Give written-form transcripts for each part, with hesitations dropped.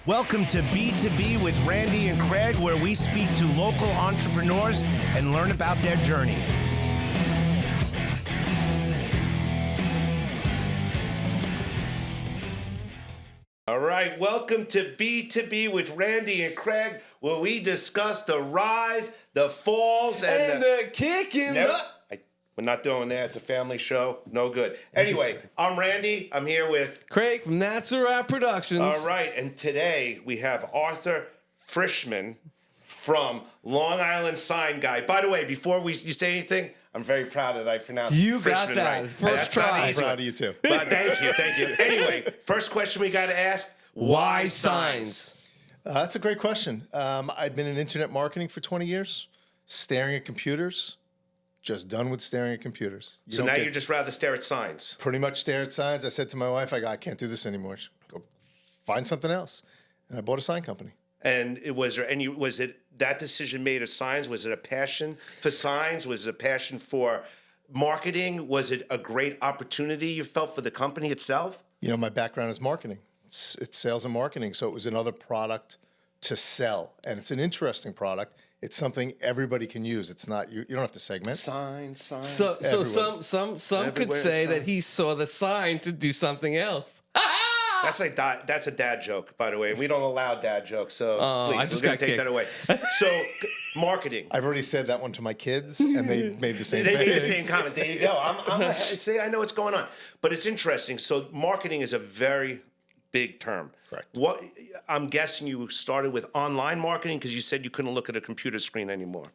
Welcome to B2B with Randy and Craig, where we speak to local entrepreneurs and learn about their journey. All right, welcome to B2B with Randy and Craig, where we discuss the rise, the falls, and the kick in the... We're not doing that. It's a family show. No good. Anyway, I'm Randy. I'm here with Craig from That's a Wrap Productions. All right, and today we have Arthur Frischman from Long Island Sign Guy. By the way, before you say anything, I'm very proud that I pronounced You Frischman got that. right. First That's try. not easy. Proud of you too. But thank you. Anyway, first question we got to ask: why signs? That's a great question. I'd been in internet marketing for 20 years, staring at computers. Just done with staring at computers. So now you'd just rather stare at signs. Pretty much stare at signs. I said to my wife, I can't do this anymore. She go find something else. And I bought a sign company. And was it that decision made of signs? Was it a passion for signs? Was it a passion for marketing? Was it a great opportunity you felt for the company itself? You know, my background is marketing. It's sales and marketing. So it was another product to sell. And it's an interesting product. It's something everybody can use. It's not you don't have to segment. Signs. So some could say that he saw the sign to do something else. That's a dad joke, by the way. We don't allow dad jokes, so please, I just we're gonna got take kicked. that away. So, marketing. I've already said that one to my kids, and they made the same They made the face. same comment. There you go. See, I know what's going on, but it's interesting. So, marketing is a very big term. Correct. What I'm guessing you started with online marketing because you said you couldn't look at a computer screen anymore.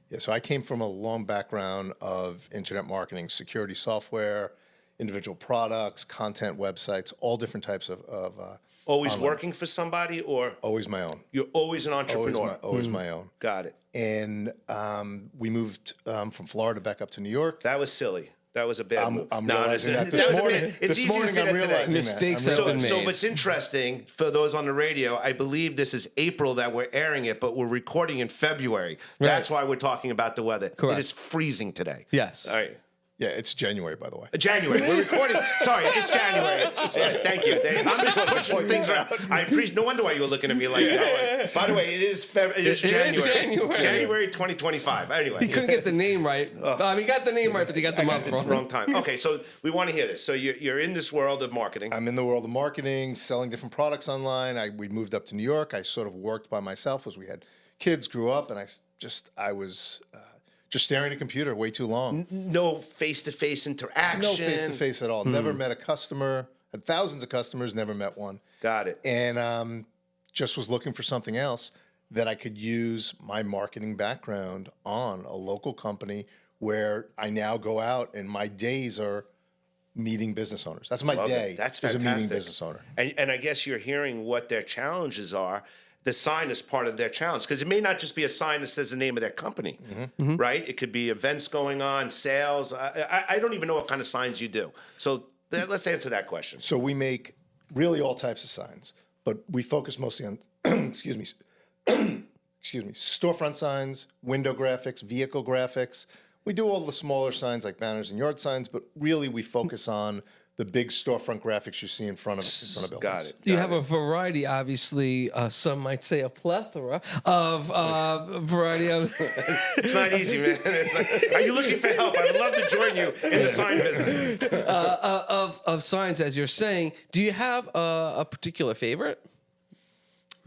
Yeah, so I came from a long background of internet marketing, security software, individual products, content websites, all different types of Always working for somebody, or always my own. you're always an entrepreneur. Always my own. Got it. And we moved from Florida back up to New York. That was silly. That was a bad move. I'm No, realizing it's- that this was a morning. bad- It's This easy to morning say I'm that today. realizing Mistakes that. have I'm been So made. what's interesting for those on the radio, I believe this is April that we're airing it, but we're recording in February. That's why we're talking about the weather. Correct. It is freezing today. Yes. All right. Yeah, it's January, by the way. January. We're recording. Sorry, it's January. Yeah, thank you. I'm just pushing things around. I appreciate. No wonder why you were looking at me like that. By the way, it is January. January. January 2025. He Anyway. couldn't get the name right. He got the name right, but he got the month wrong. Wrong time. Okay, so we want to hear this. So you're in this world of marketing. I'm in the world of marketing, selling different products online. We moved up to New York. I sort of worked by myself as we had kids, grew up, and I was just staring at a computer way too long. No face-to-face interaction. No face-to-face at all. Never met a customer. Had thousands of customers, never met one. Got it. And just was looking for something else that I could use my marketing background on, a local company where I now go out and my days are meeting business owners. That's my Love day. it. That's as a fantastic. meeting business owner. And I guess you're hearing what their challenges are. The sign is part of their challenge because it may not just be a sign that says the name of their company, right? It could be events going on, sales. I don't even know what kind of signs you do. So let's answer that question. So we make really all types of signs, but we focus mostly on, excuse me, storefront signs, window graphics, vehicle graphics. We do all the smaller signs like banners and yard signs, but really we focus on the big storefront graphics you see in front of buildings. Got it. You have a variety, obviously. Some might say a plethora of variety of. It's not easy, man. Are you looking for help? I would love to join you in the sign business. of signs, as you're saying. Do you have a particular favorite?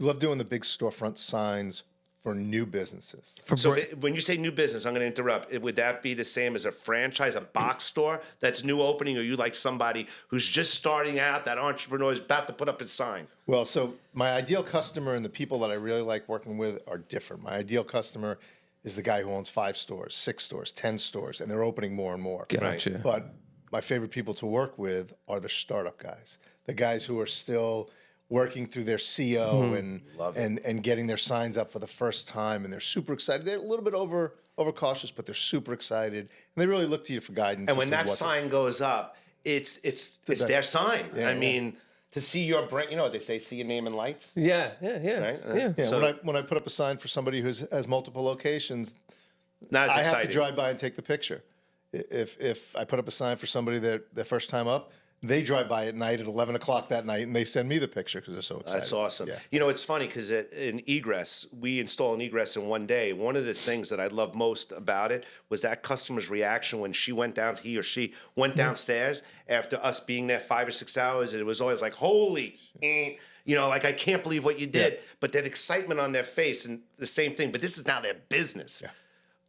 We love doing the big storefront signs for new businesses. So when you say new business, I'm going to interrupt. Would that be the same as a franchise, a box store that's new opening, or you like somebody who's just starting out, that entrepreneur is about to put up his sign? Well, so my ideal customer and the people that I really like working with are different. My ideal customer is the guy who owns 5 stores, 6 stores, 10 stores, and they're opening more and more. Gotcha. But my favorite people to work with are the startup guys, the guys who are still working through their CO and getting their signs up for the first time, and they're super excited. They're a little bit overcautious, but they're super excited, and they really look to you for guidance. And when that sign goes up, it's their sign. I mean, to see your brand, you know what they say, see your name in lights. Yeah. Right? Yeah, So when I put up a sign for somebody who has multiple locations, not as I have exciting. to drive by and take the picture. If I put up a sign for somebody that their first time up, They drive by at night at 11 o'clock that night, and they send me the picture because they're so excited. That's awesome. Yeah. You know, it's funny because in egress, we install an egress in one day. One of the things that I love most about it was that customer's reaction when he or she went downstairs after us being there 5 or 6 hours. It was always like, holy, like, I can't believe what you did. Yeah. But that excitement on their face and the same thing. But this is now their business. Yeah.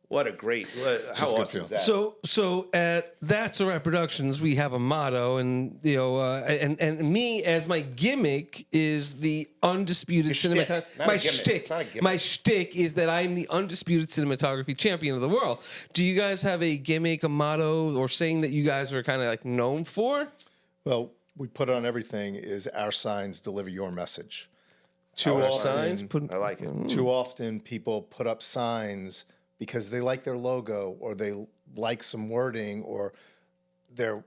What a great, how a good awesome is feeling. that? So at That's a Wrap Productions, we have a motto, and and me as my gimmick is the undisputed shtick, cinematography. not My a gimmick. shtick, It's not a gimmick. my shtick is that I'm the undisputed cinematography champion of the world. Do you guys have a gimmick, a motto, or saying that you guys are kind of like known for? Well, we put on everything is our signs deliver your message. Too Our often, Signs, I like it. too often people put up signs because they like their logo or they like some wording or their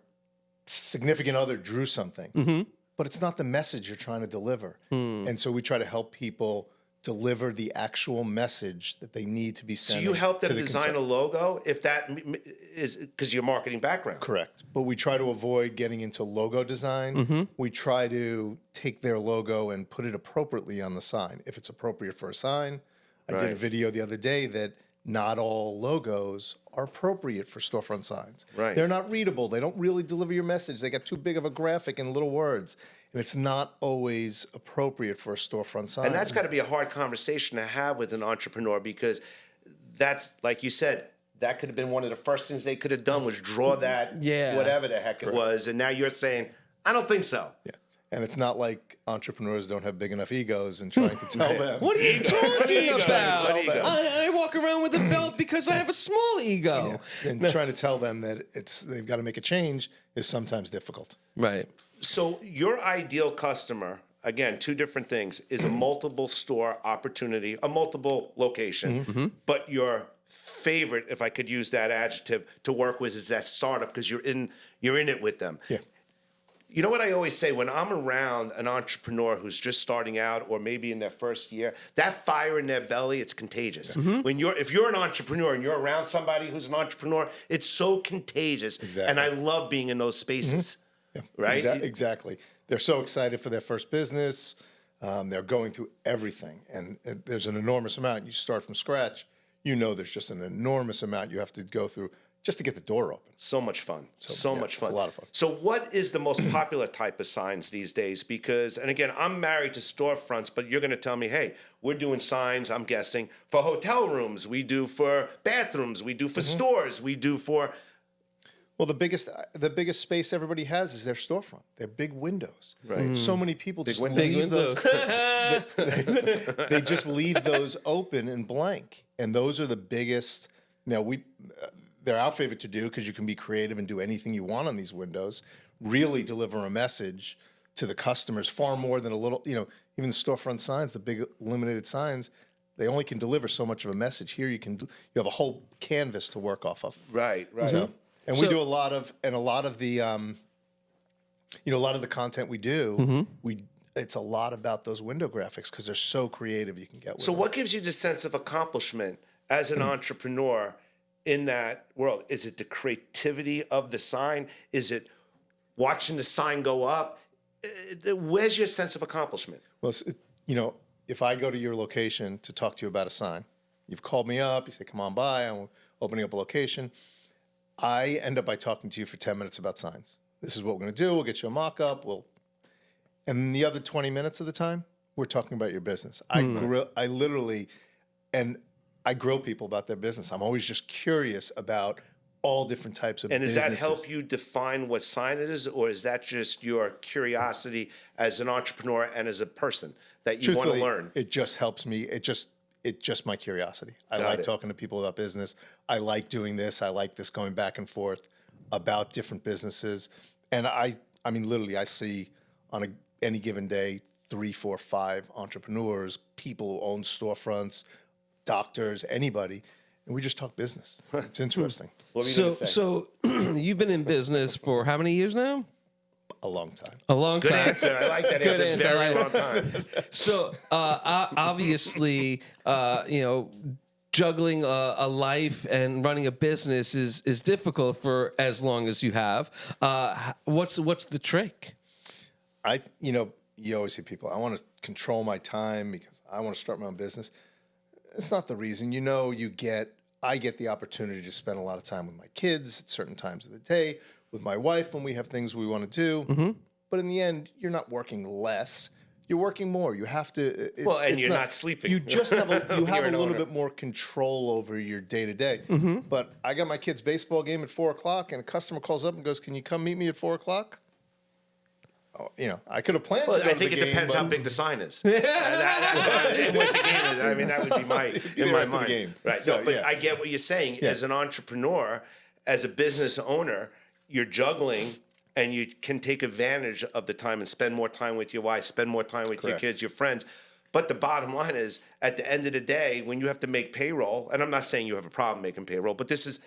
significant other drew something. But it's not the message you're trying to deliver. And so we try to help people deliver the actual message that they need to be So sending. you help them to the design a consumer. logo if that is because your marketing background. Correct. But we try to avoid getting into logo design. We try to take their logo and put it appropriately on the sign. If it's appropriate for a sign, I did a Right. video the other day that not all logos are appropriate for storefront signs. Right. They're not readable. They don't really deliver your message. They got too big of a graphic and little words. And it's not always appropriate for a storefront sign. And that's got to be a hard conversation to have with an entrepreneur because that's, like you said, that could have been one of the first things they could have done was draw that Yeah. whatever the heck it was. And now you're saying, I don't think so. Yeah. And it's not like entrepreneurs don't have big enough egos and trying to tell them. What are you talking Egos, about? what egos? I walk around with a belt because I have a small ego. And trying to tell them that they've got to make a change is sometimes difficult. Right. So your ideal customer, again, two different things, is a multiple store opportunity, a multiple location, but your favorite, if I could use that adjective, to work with is that startup because you're in it with them. Yeah. You know what I always say when I'm around an entrepreneur who's just starting out or maybe in their first year, that fire in their belly, it's contagious. If you're an entrepreneur and you're around somebody who's an entrepreneur, it's so contagious. Exactly. And I love being in those spaces. Yeah, Right? Exactly. They're so excited for their first business. They're going through everything, and there's an enormous amount. You start from scratch. There's just an enormous amount you have to go through just to get the door open. So much fun. So yeah, much fun. it's a lot of fun. So what is the most popular type of signs these days? Because, and again, I'm married to storefronts, but you're going to tell me, hey, we're doing signs, I'm guessing, for hotel rooms. We do for bathrooms. We do for stores. We do for... Well, the biggest space everybody has is their storefront. They're big windows. Right. So many people just windows. leave Big those. windows. They just leave those open and blank, and those are the biggest. Now they're our favorite to do because you can be creative and do anything you want on these windows. Really deliver a message to the customers far more than a little. Even the storefront signs, the big illuminated signs, they only can deliver so much of a message. Here you have a whole canvas to work off of. Right, right. So, and So- we do a lot of the a lot of the content we do, it's a lot about those window graphics because they're so creative you can get with So them. what gives you the sense of accomplishment as an entrepreneur in that world? Is it the creativity of the sign? Is it watching the sign go up? Where's your sense of accomplishment? Well, if I go to your location to talk to you about a sign, you've called me up, you say, come on by, I'm opening up a location. I end up by talking to you for 10 minutes about signs. This is what we're going to do. We'll get you a mock-up. And the other 20 minutes of the time, we're talking about your business. I grill people about their business. I'm always just curious about all different types of And does businesses. that help you define what sign it is, or is that just your curiosity as an entrepreneur and as a person that you want to Truthfully, learn? It just helps me. It's just my curiosity. I Got like it. talking to people about business. I like doing this. I like this going back and forth about different businesses. And I mean, literally, I see on any given day 3, 4, 5 entrepreneurs, people who own storefronts, doctors, anybody, and we just talk business. It's interesting. What were you So, going to say? so you've been in business for how many years now? A long time. A long Good time. answer. I like that Good answer. answer. Very I long time. So obviously, juggling a life and running a business is difficult for as long as you have. What's the trick? You always hear people, I want to control my time because I want to start my own business. It's not the reason. I get the opportunity to spend a lot of time with my kids at certain times of the day, with my wife when we have things we want to do. Mm-hmm. But in the end, you're not working less. You're working more. You have to. You're not sleeping. You just have a You're an little owner. bit more control over your day to day. But I got my kid's baseball game at 4:00, and a customer calls up and goes, "Can you come meet me at 4:00?" Oh, I could have planned. Well, to go I to think the it game, depends how but- big the sign is. That's what the game is. I mean, that would be in there my after the mind. game. Right. So, No, but yeah. I get what you're saying. As an entrepreneur, as a business owner, you're juggling, and you can take advantage of the time and spend more time with your wife, spend more time with your Correct. kids, your friends. But the bottom line is, at the end of the day, when you have to make payroll, and I'm not saying you have a problem making payroll, but this is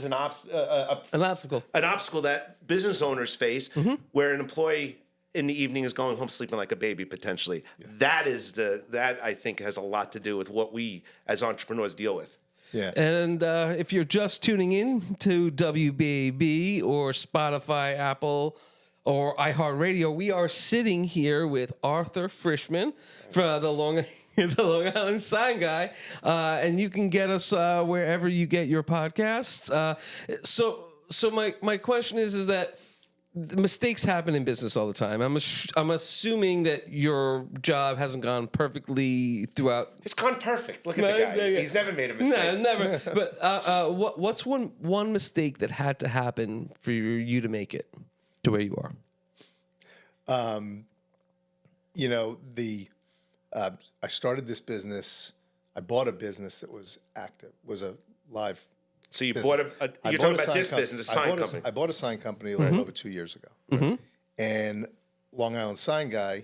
An obstacle. an obstacle that business owners face, where an employee in the evening is going home sleeping like a baby potentially. That I think has a lot to do with what we as entrepreneurs deal with. Yeah. And if you're just tuning in to WBAB or Spotify, Apple, or iHeartRadio, we are sitting here with Arthur Frischman from the Long Island Sign Guy, and you can get us wherever you get your podcasts. So my question is that mistakes happen in business all the time. I'm assuming that your job hasn't gone perfectly throughout. It's gone perfect. Look at the guy. Yeah. He's never made a mistake. No, never. But what's one mistake that had to happen for you to make it to where you are? I started this business. I bought a business that was active, was a live. So you business. bought I you're bought talking about this sign business, a com- I sign bought company. I bought a sign company right over 2 years ago. And Long Island Sign Guy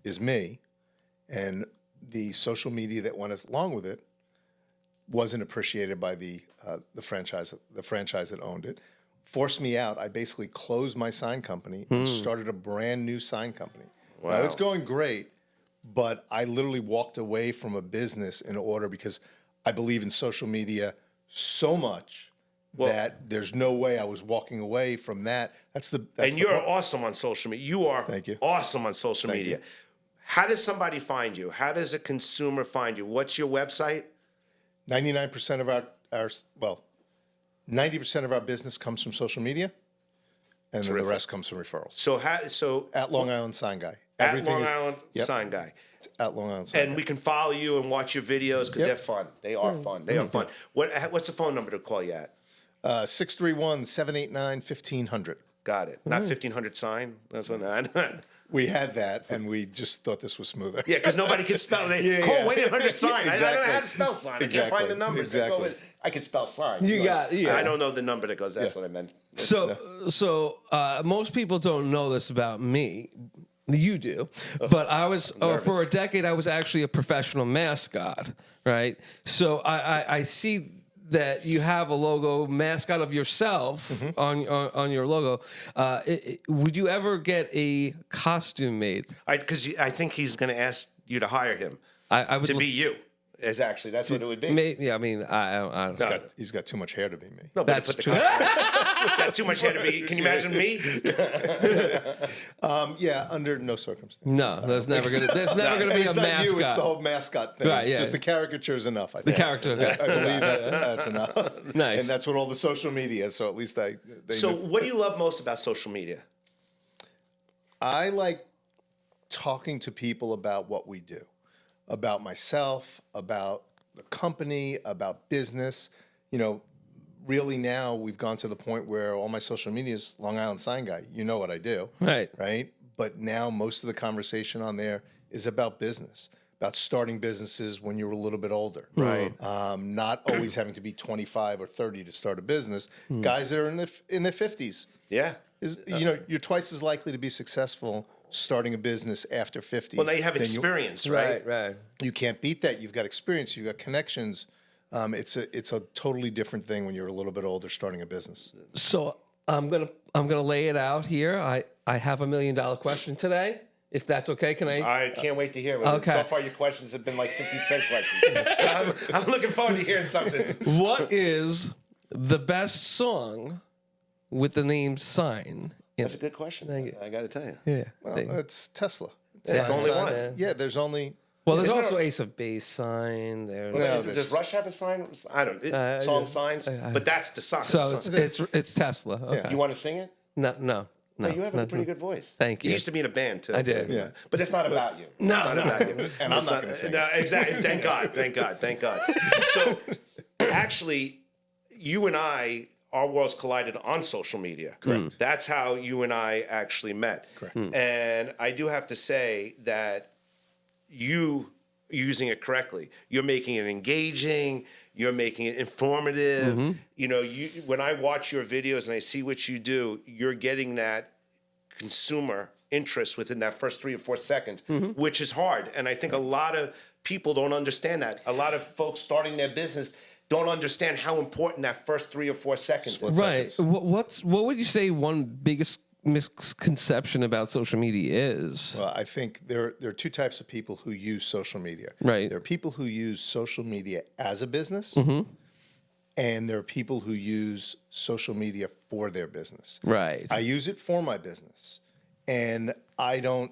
is me. And the social media that went along with it wasn't appreciated by the franchise that owned it. Forced me out. I basically closed my sign company and started a brand new sign company. Now it's going great, but I literally walked away from a business in order because I believe in social media so much that there's no way I was walking away from that. That's and the you're point. awesome on social media. You are Thank you. awesome on social Thank media. you. How does somebody find you? How does a consumer find you? What's your website? 99% of our 90% of our business comes from social media, and then the rest comes from referrals. So At Long Island Sign Guy. at Everything Long is- Island Yep. Sign Guy. It's at Long Island Sign And Guy. we can follow you and watch your videos because they're fun. They are fun. They are fun. What's the phone number to call you at? 631-789-1500. Got it. Not 1500 sign. That's what. We had that, and we just thought this was smoother. Yeah, because nobody can spell it. Yeah, Call yeah. 1-800 sign. I don't know Exactly. how to spell sign. I can't Exactly. find the number. Exactly. I can spell sign. Yeah. I don't know the number that goes. That's what I meant. So most people don't know this about me. You do, but I was for a decade. I was actually a professional mascot, right? So I see that you have a logo mascot of yourself on your logo. Would you ever get a costume made? Because I think he's going to ask you to hire him I would to be you. That's what it would be. Yeah, I mean, I don't. He's got too much hair to be me. No, but That's put the true. got too much hair to be. Can you imagine me? Yeah, under no circumstance. No, there's never gonna be It's a not mascot. you, it's the whole mascot thing. Right, yeah. Just the caricature is enough, I think. character. Okay. I believe that's enough. Nice. And that's what all the social media is, so at least they So, know. what do you love most about social media? I like talking to people about what we do, about myself, about the company, about business. Really now we've gone to the point where all my social media is Long Island Sign Guy. You know what I do. Right. Right? But now most of the conversation on there is about business, about starting businesses when you're a little bit older. Right. Not always having to be 25 or 30 to start a business. Guys that are in their 50s. Yeah. You're twice as likely to be successful starting a business after 50. Well, now you have than experience, right? Right. You can't beat that. You've got experience. You've got connections. It's a totally different thing when you're a little bit older starting a business. So I'm gonna lay it out here. I have $1 million question today, if that's okay. Can I? I can't wait to hear it. Okay. So far, your questions have been like 50-cent questions. So I'm looking forward to hearing something. What is the best song with the name Sign? That's a good question. Thank you. I got to tell you. Yeah. Well, it's Tesla. It's the only one. Yeah, there's only. Well, there's Isn't also there- Ace of Base Sign. There. No, Does Rush have a sign? I don't. Song signs, but that's the sign. So So it's Tesla. Okay. you want to sing it? No. You have a pretty good voice. Thank you. You used to be in a band too. I did. Yeah. But it's not about you. No, it's not no. about you. And I'm It's not gonna sing No, exactly. Thank God. Thank God. Thank God. So, actually, you and I, our worlds collided on social media. Correct. That's how you and I actually met. Correct. And I do have to say that you using it correctly. You're making it engaging. You're making it informative. You know, when I watch your videos and I see what you do, you're getting that consumer interest within that first 3 or 4 seconds, which is hard. And I think a lot of people don't understand that. A lot of folks starting their business don't understand how important that first 3 or 4 seconds is. Right. What would you say one biggest misconception about social media is? Well, I think there are two types of people who use social media. Right. There are people who use social media as a business, and there are people who use social media for their business. Right. I use it for my business, and I'm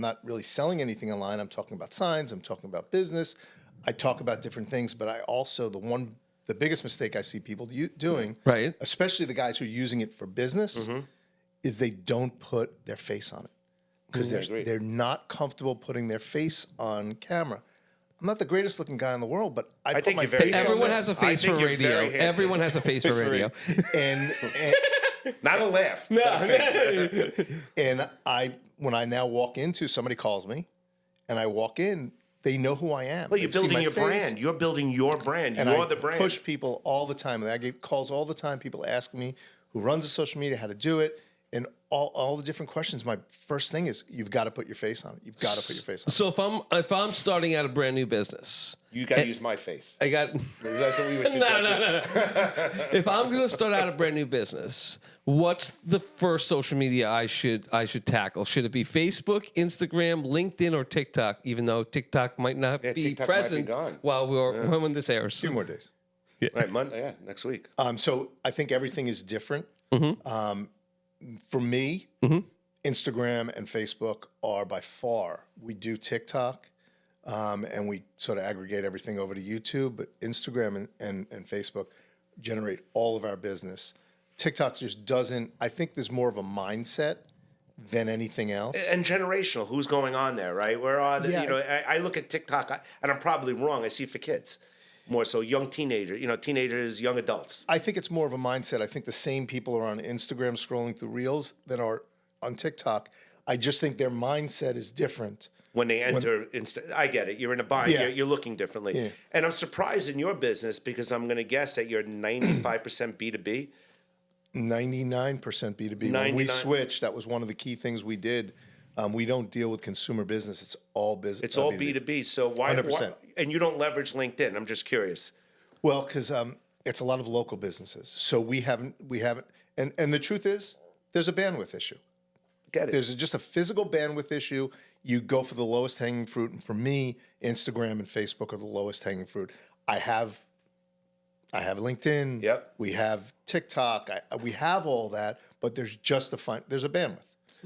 not really selling anything online. I'm talking about signs. I'm talking about business. I talk about different things, but I also, the biggest mistake I see people doing, Right. especially the guys who are using it for business, is they don't put their face on it because agree. they're not comfortable putting their face on camera. I'm not the greatest looking guy in the world, but I put think my you're very face on Everyone it. has a I face think for you're radio. very handsome. Everyone has a face for radio. and Not a laugh. No. and when I now walk into, somebody calls me, and I walk in, they know who I am. Well, you're They've seen building my your face. brand. You're building your brand. And You're I the brand. push people all the time. And I get calls all the time. People ask me who runs the social media, how to do it, and all the different questions. My first thing is you've got to put your face on it. You've got to put your face on it. So if I'm starting out a brand new business, You got to use my face. I got. That's what we were suggesting. No. If I'm going to start out a brand new business, what's the first social media I should tackle? Should it be Facebook, Instagram, LinkedIn, or TikTok? Even though TikTok might not be TikTok might be present gone. while when this airs. 2 more days. Right, Monday, yeah, next week. So I think everything is different. For me, Instagram and Facebook are by far. We do TikTok, and we sort of aggregate everything over to YouTube. But Instagram and Facebook generate all of our business. TikTok just doesn't. I think there's more of a mindset than anything else. And generational, who's going on there, right? Where are the, Yeah. you know, I look at TikTok, and I'm probably wrong. I see it for kids. More so young teenagers, young adults. I think it's more of a mindset. I think the same people are on Instagram scrolling through Reels that are on TikTok. I just think their mindset is different. When they enter, I get it. You're in a bind. Yeah. You're looking differently. Yeah. And I'm surprised in your business because I'm going to guess that you're 95% B2B. 99% B2B. When we 99 switched, that was one of the key things we did. We don't deal with consumer business. It's all business. It's all B2B. So why? 100%. And you don't leverage LinkedIn. I'm just curious. Well, because it's a lot of local businesses. So we haven't, and the truth is, there's a bandwidth issue. Get it? There's just a physical bandwidth issue. You go for the lowest hanging fruit. And for me, Instagram and Facebook are the lowest hanging fruit. I have LinkedIn. Yep. We have TikTok. We have all that, but there's just there's a bandwidth.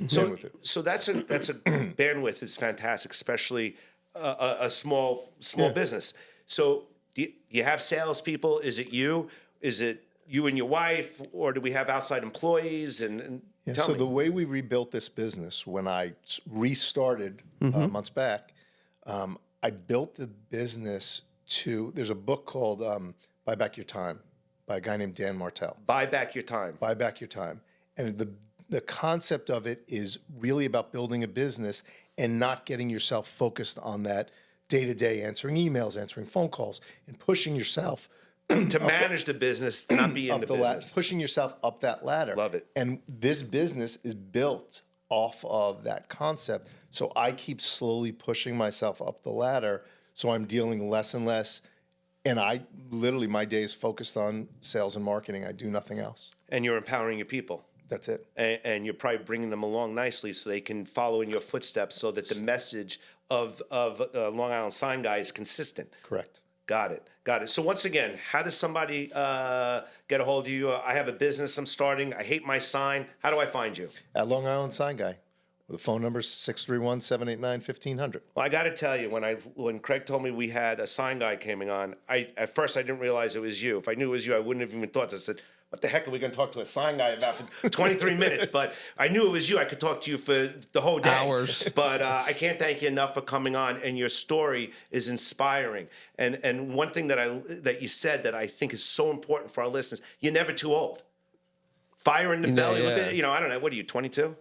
So that's a bandwidth is fantastic, especially a small business. So do you have salespeople? Is it you? Is it you and your wife, or do we have outside employees? And tell So me. the way we rebuilt this business when I restarted months back, I built the business to. There's a book called "Buy Back Your Time" by a guy named Dan Martell. Buy back your time. Buy back your time, and the concept of it is really about building a business and not getting yourself focused on that day-to-day, answering emails, answering phone calls, and pushing yourself To manage the business, to not be in the ladder, business. pushing yourself up that ladder. Love it. And this business is built off of that concept. So I keep slowly pushing myself up the ladder. So I'm dealing less and less. And I literally, my day is focused on sales and marketing. I do nothing else. And you're empowering your people. That's it. And you're probably bringing them along nicely so they can follow in your footsteps, so that the message of Long Island Sign Guy is consistent. Correct. Got it. So once again, how does somebody get a hold of you? I have a business I'm starting. I hate my sign. How do I find you? At Long Island Sign Guy. The phone number is 631-789-1500. Well, I got to tell you, when Craig told me we had a sign guy coming on, at first I didn't realize it was you. If I knew it was you, I wouldn't have even thought. I said, what the heck are we going to talk to a sign guy about for 23 minutes? But I knew it was you. I could talk to you for the whole day. Hours. But I can't thank you enough for coming on, and your story is inspiring. And one thing that you said that I think is so important for our listeners, you're never too old. Fire in the belly. yeah. Look at, I don't know, what are you, 22?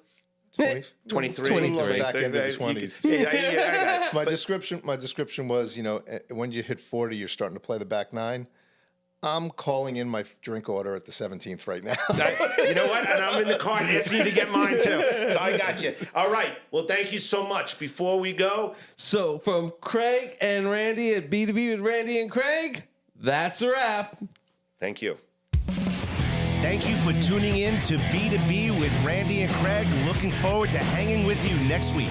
23. 23. Back into the 20s. Yeah, My description was, when you hit 40, you're starting to play the back nine. I'm calling in my drink order at the 17th right now. You know what? And I'm in the car asking you to get mine too. So I got you. All right. Well, thank you so much. Before we go, So from Craig and Randy at B2B with Randy and Craig, that's a wrap. thank you. Thank you for tuning in to B2B with Randy and Craig. Looking forward to hanging with you next week.